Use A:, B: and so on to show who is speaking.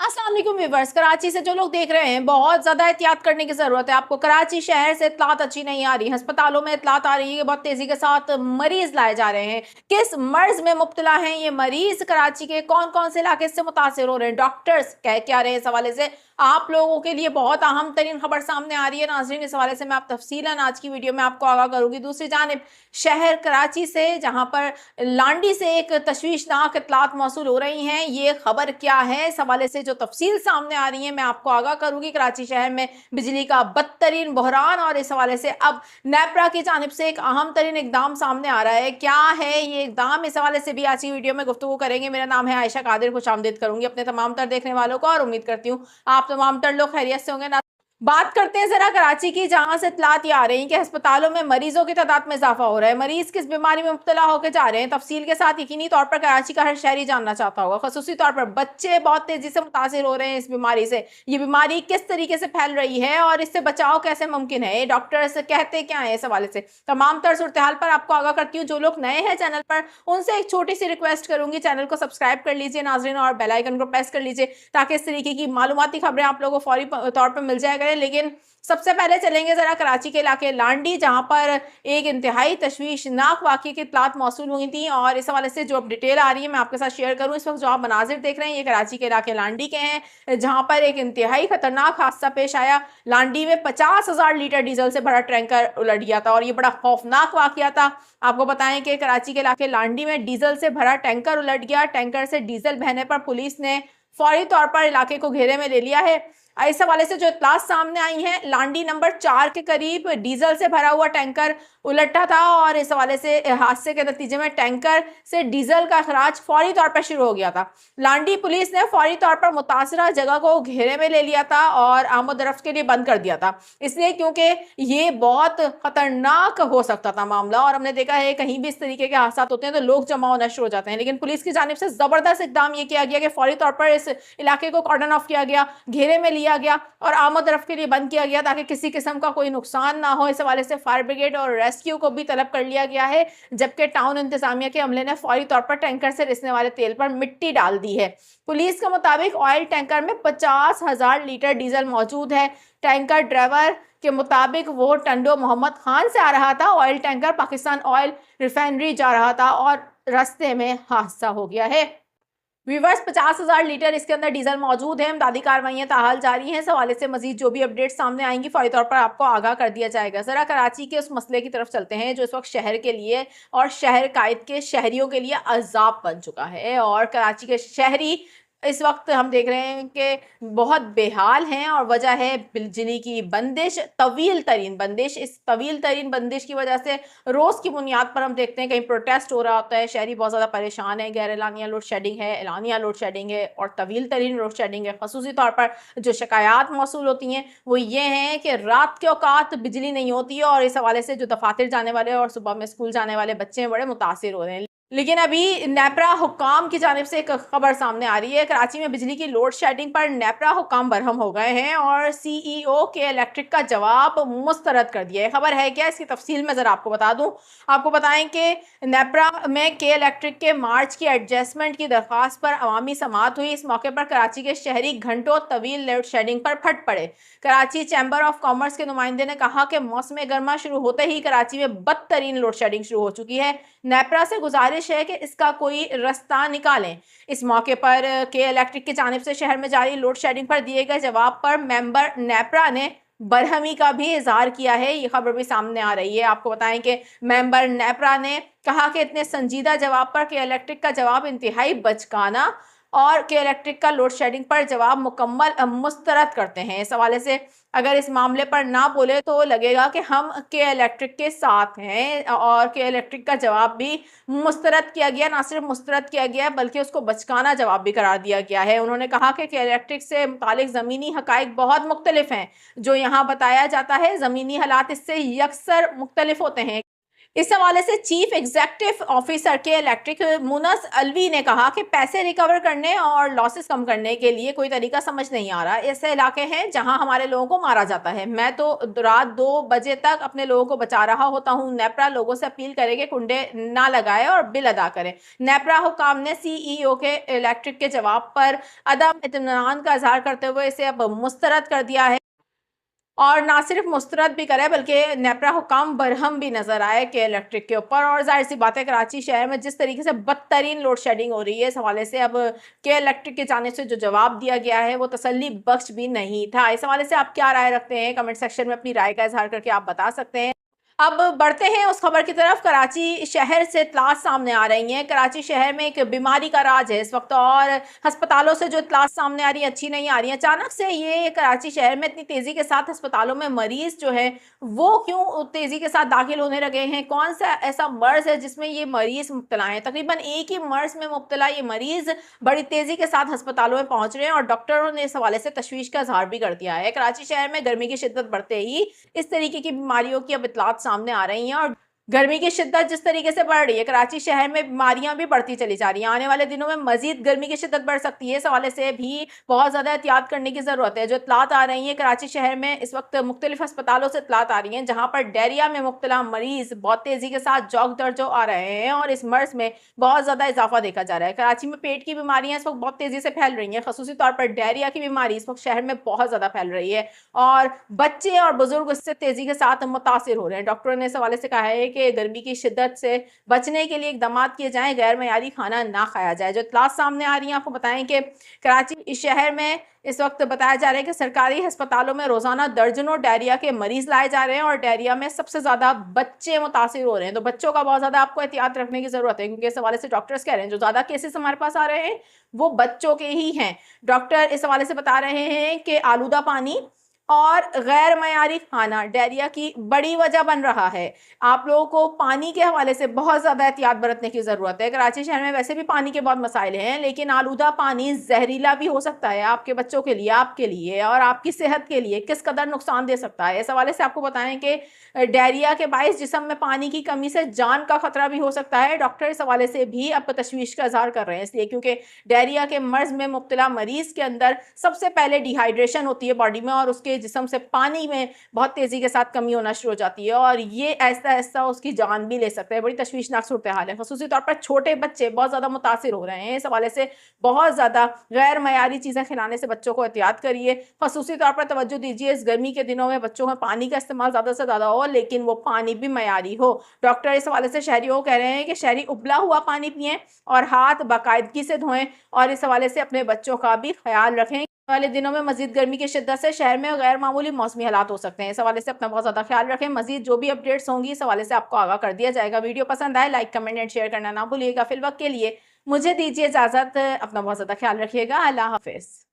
A: अस्सलाम वालेकुम व्यूअर्स। कराची से जो लोग देख रहे हैं, बहुत ज़्यादा एहतियात करने की ज़रूरत है आपको। कराची शहर से इत्तलात अच्छी नहीं आ रही, अस्पतालों में इत्तलात आ रही है, बहुत तेज़ी के साथ मरीज़ लाए जा रहे हैं। किस मर्ज़ में मुब्तला हैं ये मरीज़, कराची के कौन-कौन से इलाके इससे मुतासिर हो रहे हैं, डॉक्टर्स कह क्या रहे हैं, इस हवाले से आप लोगों के लिए बहुत अहम तरीन खबर सामने आ रही है। नाज़रीन, इस हवाले से मैं आप तफसीलन आज की वीडियो में आपको आगाह करूँगी। दूसरी जानिब शहर कराची से, जहाँ पर लांडी से एक तशवीशनाक इत्तलात मौसूल हो रही हैं, ये खबर क्या है, इस हवाले से जो तफसील सामने आ रही है मैं आपको आगाह करूंगी। कराची शहर में बिजली का बदतरीन बहरान, और इस हवाले से अब नेपरा की जानिब से एक अहम तरीन इकदाम सामने आ रहा है। क्या है ये इकदाम, इस हवाले से भी आज की वीडियो में गुफ्तगू करेंगे। मेरा नाम है आयशा कादिर, खुशामदीद करूंगी अपने तमाम तर देखने वालों को, और उम्मीद करती हूँ आप तमाम तर लोग खैरियत से होंगे। बात करते हैं जरा कराची की, जहां से इत्तलात ये आ रही हैं कि अस्पतालों में मरीजों की तादाद में इजाफा हो रहा है। मरीज किस बीमारी में मुब्तला होकर जा रहे हैं, तफसील के साथ यकीनी तौर पर कराची का हर शहरी जानना चाहता होगा। खसूसी तौर पर बच्चे बहुत तेजी से मुतासिर हो रहे हैं इस बीमारी से। ये बीमारी किस तरीके से फैल रही है और इससे बचाव कैसे मुमकिन है, डॉक्टर्स कहते क्या है, इस हवाले से तमाम तर सूरत हाल पर आपको आगाह करती हूँ। जो लोग नए हैं चैनल पर, उनसे एक छोटी सी रिक्वेस्ट करूंगी, चैनल को सब्सक्राइब कर लीजिए नाज़रीन, और बेल आइकन को प्रेस कर लीजिए ताकि इस तरीके की मालूमाती खबरें आप लोगों को फौरी तौर पर मिल जाया करें। लेकिन सबसे पहले चलेंगे जरा कराची के इलाके लांडी, जहां पर एक इंतहाई तशवीशनाक वाक़ये की इत्तलात मौसूल हुई थी, और इस हवाले से जो अब डिटेल आ रही है मैं आपके साथ शेयर करूं। इस वक्त जो आप मनाजिर देख रहे हैं ये कराची के इलाके लांडी के हैं, जहां पर एक इंतहाई खतरनाक हादसा पेश आया। लांडी में 50,000 लीटर डीजल से भरा टैंकर उलट गया था, और ये बड़ा खौफनाक वाक़या था। आपको बताएं कि कराची के इलाके लांडी में डीजल से भरा टैंकर उलट गया। टैंकर से डीजल बहने पर पुलिस ने फौरी तौर पर इलाके को घेरे में ले लिया है। इस हवाले से जो इत्तलात सामने आई है, लांडी नंबर 4 के करीब डीजल से भरा हुआ टैंकर उलटा था, और इस हवाले से हादसे के नतीजे में टैंकर से डीजल का अखराज फौरी तौर पर शुरू हो गया था। लांडी पुलिस ने फौरी तौर पर मुतासरा जगह को घेरे में ले लिया था और आमद-ओ-रफ्त के लिए बंद कर दिया था, इसलिए क्योंकि ये बहुत खतरनाक हो सकता था मामला। और हमने देखा है कहीं भी इस तरीके के हादसा होते हैं तो लोग जमा होना शुरू हो जाते हैं, लेकिन पुलिस की जानिब से जबरदस्त इकदाम ये किया गया कि फौरी तौर पर इस इलाके को कॉर्डन ऑफ किया गया, घेरे में लिया गया और आमद-ओ-रफ्त के लिए बंद किया गया ताकि किसी किस्म का कोई नुकसान ना हो। इस हवाले से फायर ब्रिगेड और रेस्क्यू को भी तलब कर लिया गया है, जबकि टाउन इंतजामिया के अमले ने फौरी तौर पर टैंकर से रिसने वाले तेल पर मिट्टी डाल दी है। पुलिस के मुताबिक ऑयल टैंकर में 50,000 लीटर डीजल मौजूद है। टैंकर ड्राइवर के मुताबिक वो टंडो मोहम्मद खान से आ रहा था। Oil tanker Pakistan oil refinery जा रहा था और रास्ते में हादसा हो गया है। व्यूवर्स, 50,000 लीटर इसके अंदर डीजल मौजूद है। इमदादी कार्रवाइयां ताहाल जारी हैं। इस हवाले से मजीद जो भी अपडेट सामने आएंगी फौरी तौर पर आपको आगाह कर दिया जाएगा। जरा कराची के उस मसले की तरफ चलते हैं जो इस वक्त शहर के लिए और शहर कायद के शहरियों के लिए अजाब बन चुका है। और कराची के शहरी इस वक्त हम देख रहे हैं कि बहुत बेहाल हैं, और वजह है बिजली की बंदिश, तवील तरीन बंदिश। इस तवील तरीन बंदिश की वजह से रोज़ की बुनियाद पर हम देखते हैं कहीं प्रोटेस्ट हो रहा होता है, शहरी बहुत ज़्यादा परेशान है। गैर एलानिया लोड शेडिंग है, एलानिया लोड शेडिंग है, और तवील तरीन लोड शेडिंग है। खसूसी तौर पर जो शिकायत मौसूल होती हैं वो ये हैं कि रात के औकात बिजली नहीं होती है, और इस हवाले से जो दफातर जाने वाले और सुबह में स्कूल जाने वाले बच्चे हैं बड़े मुतासिर हो रहे हैं। लेकिन अभी नेपरा हुक्काम की जानिब से एक खबर सामने आ रही है। कराची में बिजली की लोड शेडिंग पर नेपरा हुक्काम बरहम हो गए हैं और सीईओ के इलेक्ट्रिक का जवाब मुस्तरद कर दिया है। खबर है क्या, इसकी तफसील में ज़रा आपको बता दूं। आपको बताएं कि नेपरा में के इलेक्ट्रिक के मार्च की एडजस्टमेंट की दरख्वास्त पर अवामी समाअत हुई। इस मौके पर कराची के शहरी घंटों तवील लोड शेडिंग पर फट पड़े। कराची चैम्बर ऑफ कॉमर्स के नुमाइंदे ने कहा कि मौसम गर्मा शुरू होते ही कराची में बदतरीन लोड शेडिंग शुरू हो चुकी है। नेपरा से गुजारिश है कि इसका कोई रास्ता निकालें। इस मौके पर के इलेक्ट्रिक की जानिब से शहर में जारी लोड शेडिंग पर दिए गए जवाब पर मेंबर नेपरा ने बरहमी का भी इजहार किया है। ये खबर भी सामने आ रही है। आपको बताएं कि मेंबर नेपरा ने कहा कि इतने संजीदा जवाब पर के इलेक्ट्रिक का जवाब इंतहाई बचकाना, और के इलेक्ट्रिक का लोड शेडिंग पर जवाब मुकम्मल मुस्तरद करते हैं। इस हवाले से अगर इस मामले पर ना बोले तो लगेगा कि हम के इलेक्ट्रिक के साथ हैं, और के इलेक्ट्रिक का जवाब भी मुस्तरद किया गया। ना सिर्फ मुस्तरद किया गया बल्कि उसको बचकाना जवाब भी करार दिया गया है। उन्होंने कहा कि इलेक्ट्रिक से मुतालिक ज़मीनी हकाइक बहुत मुख्तलिफ हैं। जो यहाँ बताया जाता है ज़मीनी हालात इससे यकसर मुख्तलिफ होते हैं। इस हवाले से चीफ एग्जीक्यूटिव ऑफिसर के इलेक्ट्रिक मुनस अलवी ने कहा कि पैसे रिकवर करने और लॉसेस कम करने के लिए कोई तरीका समझ नहीं आ रहा। ऐसे इलाके हैं जहां हमारे लोगों को मारा जाता है। मैं तो रात 2 बजे तक अपने लोगों को बचा रहा होता हूं। नेपरा लोगों से अपील करे कि कुंडे ना लगाए और बिल अदा करें। नेपरा हुकाम ने सीईओ के इलेक्ट्रिक के जवाब पर अदम इत्मीनान का इजहार करते हुए इसे अब मुस्तरद कर दिया है, और ना सिर्फ मुस्तरद भी करे बल्कि नेपरा हुकाम बरहम भी नजर आए के इलेक्ट्रिक के ऊपर। और जाहिर सी बात है, कराची शहर में जिस तरीके से बदतरीन लोड शेडिंग हो रही है, इस हवाले से अब के इलेक्ट्रिक की जानिब से जो जवाब दिया गया है वो तसल्ली बख्श भी नहीं था। इस हवाले से आप क्या राय रखते हैं? कमेंट सेक्शन में अपनी राय का इजहार करके आप बता सकते हैं। अब बढ़ते हैं उस खबर की तरफ। कराची शहर से इत्तलात सामने आ रही हैं। कराची शहर में एक बीमारी का राज है इस वक्त, और अस्पतालों से जो इत्तलात सामने आ रही है अच्छी नहीं आ रही है। अचानक से ये कराची शहर में इतनी तेजी के साथ अस्पतालों में मरीज जो है वो क्यों तेजी के साथ दाखिल होने लगे हैं? कौन सा ऐसा मर्ज है जिसमें ये मरीज मुब्तला हैं? तकरीबन एक ही मर्ज में मुब्तला ये मरीज बड़ी तेजी के साथ अस्पतालों में पहुंच रहे हैं, और डॉक्टरों ने इस हवाले से तशवीश का इजहार भी कर दिया है। कराची शहर में गर्मी की शिद्दत बढ़ते ही इस तरीके की बीमारियों की अब इत्तलात सामने आ रही हैं, और गर्मी की शिद्दत जिस तरीके से बढ़ रही है, कराची शहर में बीमारियां भी बढ़ती चली जा रही हैं। आने वाले दिनों में मजीद गर्मी की शिद्दत बढ़ सकती है। इस हवाले से भी बहुत ज़्यादा एहतियात करने की ज़रूरत है। जो इत्तलात आ रही हैं कराची शहर में इस वक्त मुख्तलिफ अस्पतालों से इत्तलात आ रही हैं जहाँ पर डायरिया में मुब्तला मरीज बहुत तेज़ी के साथ जौक दर्जो आ रहे हैं, और इस मर्ज में बहुत ज़्यादा इजाफा देखा जा रहा है। कराची में पेट की बीमारियां इस वक्त बहुत तेज़ी से फैल रही हैं। खसूसी तौर पर डायरिया की बीमारी इस वक्त शहर में बहुत ज़्यादा फैल रही है, और बच्चे और बुजुर्ग इससे तेज़ी के साथ मुतासिर हो रहे हैं। डॉक्टरों ने इस हवाले से कहा है कि गर्मी की शिद्दत से बचने के लिए इकदाम किए जाएं, गैर मयारी खाना ना खाया जाए। जो इत्तलात सामने आ रही हैं, आपको बताएं कि कराची शहर में इस वक्त बताया जा रहा है कि सरकारी अस्पतालों में रोजाना दर्जनों डायरिया के मरीज लाए जा रहे हैं, और डायरिया में सबसे ज्यादा बच्चे मुतासिर हो रहे हैं। तो बच्चों का बहुत ज्यादा आपको एहतियात रखने की जरूरत है, क्योंकि इस हवाले से डॉक्टर्स कह रहे हैं जो ज्यादा केसेस हमारे पास आ रहे हैं वो बच्चों के ही हैं। डॉक्टर इस हवाले से बता रहे हैं कि आलूदा पानी और गैर मयारी खाना डायरिया की बड़ी वजह बन रहा है। आप लोगों को पानी के हवाले से बहुत ज़्यादा एहतियात बरतने की ज़रूरत है। कराची शहर में वैसे भी पानी के बहुत मसाइल हैं, लेकिन आलूदा पानी जहरीला भी हो सकता है आपके बच्चों के लिए, आपके लिए और आपकी सेहत के लिए किस कदर नुकसान दे सकता है। इस हवाले से आपको बताएं कि डायरिया के बायस जिस्म में पानी की कमी से जान का खतरा भी हो सकता है। डॉक्टर इस हवाले से भी अब तशवीश का इजहार कर रहे हैं, इसलिए क्योंकि डायरिया के मर्ज में मुब्तला मरीज के अंदर सबसे पहले डिहाइड्रेशन होती है बॉडी में, और उसके जिस्म से पानी में बहुत तेजी के साथ कमी होना शुरू हो जाती है, और ये ऐसा ऐसा उसकी जान भी ले सकता है। बड़ी तशवीशनाक सूरत हाल है। खसूसी तौर पर छोटे बच्चे बहुत ज़्यादा मुतासिर हो रहे हैं। इस हवाले से बहुत ज़्यादा गैर मयारी चीज़ें खिलाने से बच्चों को एहतियात करिए। खसूसी तौर पर तवज्जो दीजिए, इस गर्मी के दिनों में बच्चों में पानी का इस्तेमाल ज़्यादा से ज़्यादा हो, लेकिन वो पानी भी मयारी हो। डॉक्टर इस हवाले से शहरियों को कह रहे हैं कि शहरी उबला हुआ पानी पिएं और हाथ बाकायदगी से धोएं, और इस हवाले से अपने बच्चों का भी ख्याल रखें। वाले दिनों में मजीद गर्मी की शिद्दत से शहर में गैर मामूली मौसमी हालात हो सकते हैं। इस हवाले से अपना बहुत ज़्यादा ख्याल रखें। मजीद जो भी अपडेट्स होंगी इस हवाले से आपको आगाह कर दिया जाएगा। वीडियो पसंद आए लाइक कमेंट एंड शेयर करना ना भूलिएगा। फिल वक्त के लिए मुझे दीजिए इजाज़त। अपना बहुत ज़्यादा ख्याल रखिएगा। अल्लाह हाफिज़।